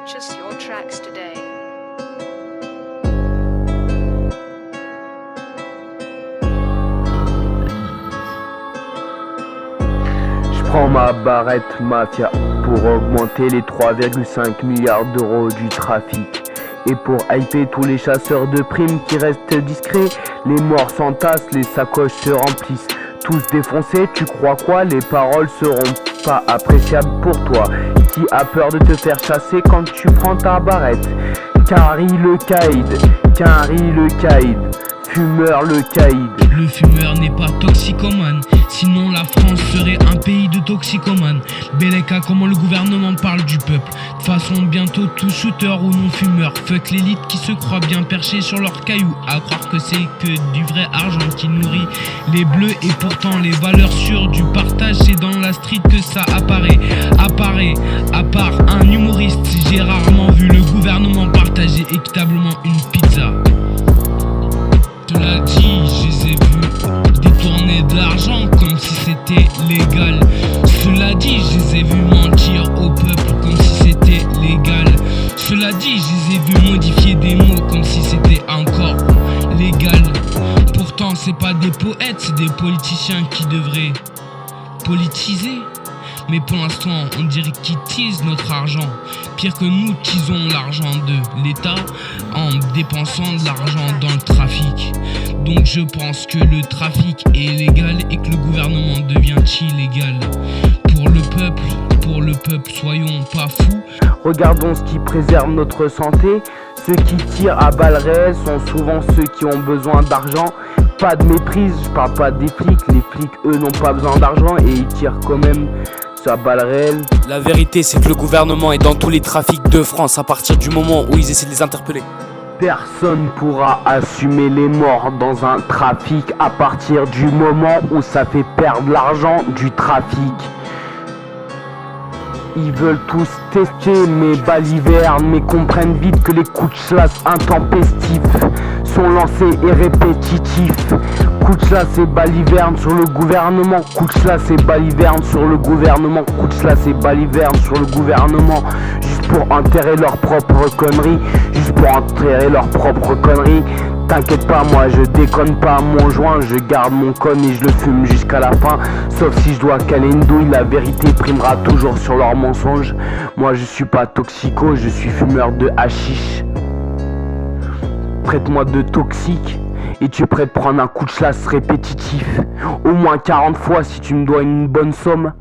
Purchase your tracks today. Je prends ma barrette mafia pour augmenter les 3,5 milliards d'euros du trafic. Et pour hyper tous les chasseurs de primes qui restent discrets, les morts s'entassent, les sacoches se remplissent. Tous défoncés, tu crois quoi? Les paroles seront pas appréciables pour toi. Qui a peur de te faire chasser quand tu prends ta barrette? Kari le Caïd, Kari le Caïd, fumeur le Caïd. Le fumeur n'est pas toxicomane, sinon la France serait un pays de toxicomanes. Beleka, comment le gouvernement parle du peuple. De façon bientôt tout shooter ou non fumeur. Fuck l'élite qui se croit bien perché sur leurs cailloux, à croire que c'est que du vrai argent qui nourrit les bleus. Et pourtant les valeurs sûres du partage, c'est dans la street que ça apparaît. À part un humoriste, j'ai rarement vu le gouvernement partager équitablement une pizza. Cela dit, je les ai vus détourner de l'argent comme si c'était légal. Cela dit, je les ai vus mentir au peuple comme si c'était légal. Cela dit, je les ai vus modifier des mots comme si c'était encore légal. Pourtant, c'est pas des poètes, c'est des politiciens qui devraient politiser. Mais pour l'instant, on dirait qu'ils teasent notre argent. Pire que nous teasons l'argent de l'État en dépensant de l'argent dans le trafic. Donc je pense que le trafic est légal et que le gouvernement devient illégal. Pour le peuple, soyons pas fous. Regardons ce qui préserve notre santé. Ceux qui tirent à balles réelles sont souvent ceux qui ont besoin d'argent. Pas de méprise, je parle pas des flics. Les flics, eux, n'ont pas besoin d'argent et ils tirent quand même sur balle réelle. La vérité, c'est que le gouvernement est dans tous les trafics de France à partir du moment où ils essaient de les interpeller. Personne pourra assumer les morts dans un trafic à partir du moment où ça fait perdre l'argent du trafic. Ils veulent tous tester mes balivernes, mais comprennent vite que les coups de chasse intempestifs sont lancés et répétitifs. Coup de chasse et balivernes sur le gouvernement, coup de chasse et balivernes sur le gouvernement, coup de chasse et balivernes sur le gouvernement. Juste pour enterrer leurs propres conneries, juste pour enterrer leurs propres conneries. T'inquiète pas, moi je déconne pas mon joint, je garde mon con et je le fume jusqu'à la fin. Sauf si je dois caler une douille, la vérité primera toujours sur leurs mensonges. Moi je suis pas toxico, je suis fumeur de hashish. Traite-moi de toxique et tu es prêt de prendre un coup de chasse répétitif. Au moins 40 fois si tu me dois une bonne somme.